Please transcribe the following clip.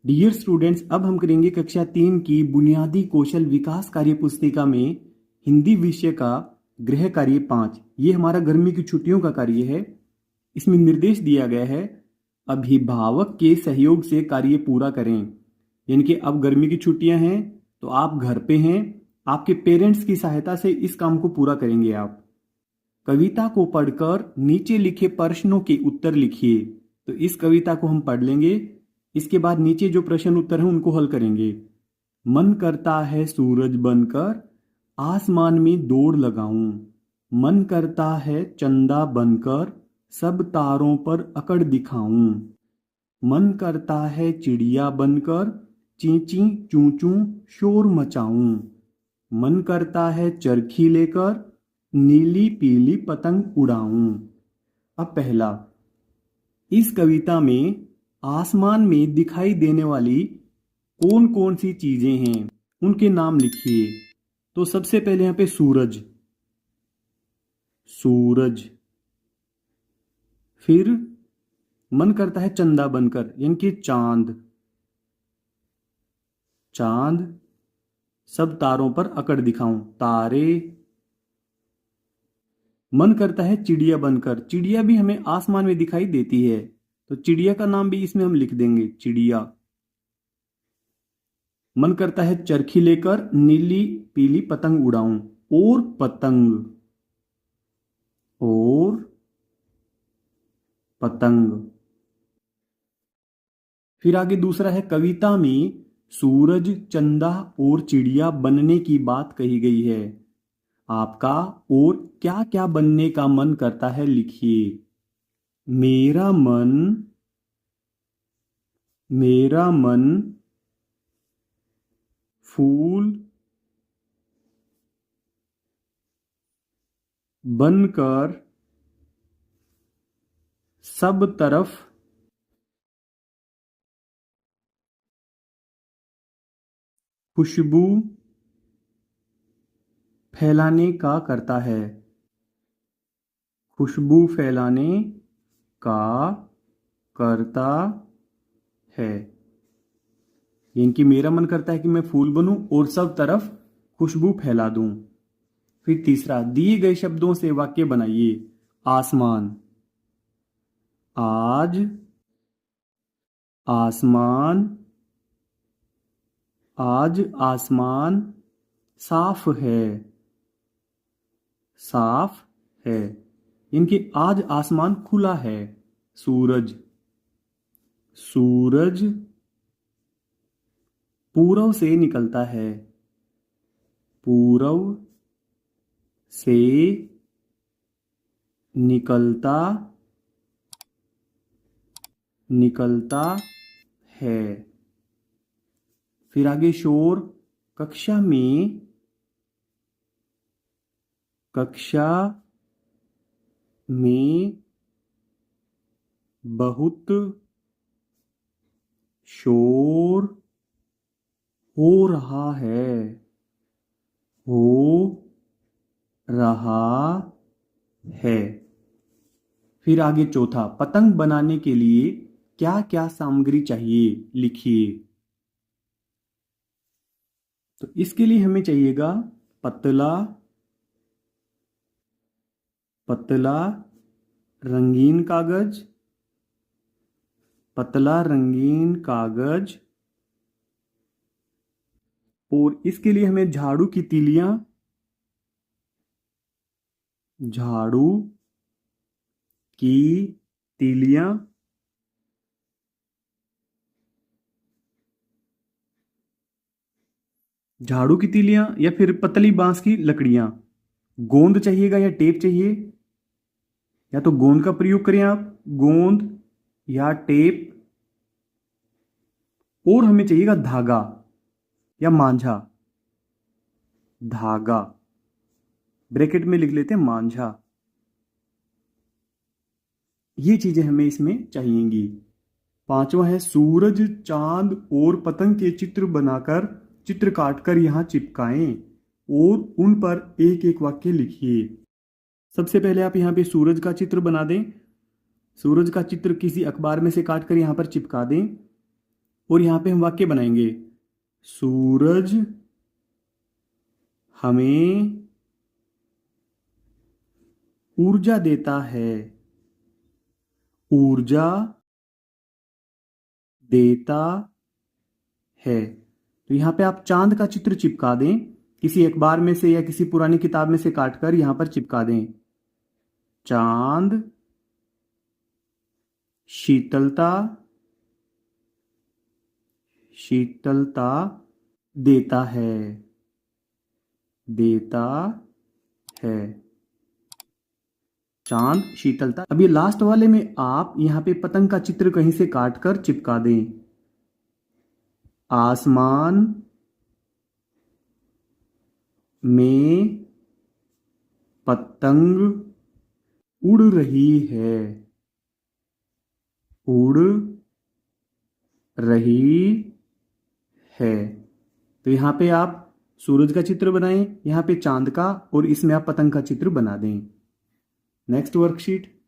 Dear students, अब हम करेंगे कक्षा 3 की बुनियादी कौशल विकास कार्य पुस्तिका में हिंदी विषय का गृह कार्य 5। ये हमारा गर्मी की छुट्टियों का कार्य है। इसमें निर्देश दिया गया है अभिभावक के सहयोग से कार्य पूरा करें। यानी कि अब गर्मी की छुट्टियां हैं तो आप घर पे हैं, आपके पेरेंट्स की सहायता से इस काम को पूरा करेंगे। आप कविता को पढ़कर नीचे लिखे प्रश्नों के उत्तर लिखिए। तो इस कविता को हम पढ़ लेंगे, इसके बाद नीचे जो प्रश्न उत्तर हैं उनको हल करेंगे। मन करता है सूरज बनकर आसमान में दौड़ लगाऊं, मन करता है चंदा बनकर सब तारों पर अकड़ दिखाऊं, मन करता है चिड़िया बनकर ची ची चूं चूं शोर मचाऊं, मन करता है चरखी लेकर नीली पीली पतंग उड़ाऊं। अब पहला, इस कविता में आसमान में दिखाई देने वाली कौन कौन सी चीजें हैं उनके नाम लिखिए। तो सबसे पहले यहां पे सूरज, सूरज। फिर मन करता है चंदा बनकर यानी कि चांद, चांद। सब तारों पर अकड़ दिखाऊं, तारे। मन करता है चिड़िया बनकर, चिड़िया भी हमें आसमान में दिखाई देती है तो चिड़िया का नाम भी इसमें हम लिख देंगे, चिड़िया। मन करता है चरखी लेकर नीली पीली पतंग उड़ाऊं, और पतंग, और पतंग। फिर आगे दूसरा है, कविता में सूरज, चंदा और चिड़िया बनने की बात कही गई है। आपका और क्या क्या बनने का मन करता है लिखिए। मेरा मन, मेरा मन फूल बनकर सब तरफ खुशबू फैलाने का करता है, खुशबू फैलाने का करता है। यानी कि मेरा मन करता है कि मैं फूल बनूं और सब तरफ खुशबू फैला दूं। फिर तीसरा, दिए गए शब्दों से वाक्य बनाइए। आसमान, आज आसमान, आज आसमान साफ है, साफ है। इनके आज आसमान खुला है। सूरज, सूरज पूरब से निकलता है, पूरब से निकलता, निकलता है। फिर आगे शोर, कक्षा में, कक्षा में बहुत शोर हो रहा है, हो रहा है। फिर आगे चौथा, पतंग बनाने के लिए क्या क्या सामग्री चाहिए लिखिए। तो इसके लिए हमें चाहिएगा पतला, पतला रंगीन कागज, पतला रंगीन कागज। और इसके लिए हमें झाड़ू की तीलियां, झाड़ू की तीलियां। झाड़ू की तीलियां या फिर पतली बांस की लकड़ियां। गोंद चाहिएगा या टेप चाहिए, या तो गोंद का प्रयोग करें आप, गोंद या टेप। और हमें चाहिएगा धागा या मांझा, धागा, ब्रैकेट में लिख लेते हैं मांझा। ये चीजें हमें इसमें चाहिएंगी। पांचवा है, सूरज, चांद और पतंग के चित्र बनाकर, चित्र काटकर यहां चिपकाएं और उन पर एक एक वाक्य लिखिए। सबसे पहले आप यहाँ पे सूरज का चित्र बना दें। सूरज का चित्र किसी अखबार में से काटकर यहाँ पर चिपका दें। और यहां पे हम वाक्य बनाएंगे, सूरज हमें ऊर्जा देता है, ऊर्जा देता है। तो यहां पे आप चांद का चित्र चिपका दें, किसी अखबार में से या किसी पुरानी किताब में से काटकर यहां पर चिपका दें। चांद शीतलता शीतलता देता है, देता है। चांद शीतलता। अब ये लास्ट वाले में आप यहां पे पतंग का चित्र कहीं से काटकर चिपका दें। आसमान में पतंग उड़ रही है, उड़ रही है। तो यहां पे आप सूरज का चित्र बनाएं, यहां पे चांद का, और इसमें आप पतंग का चित्र बना दें। Next worksheet.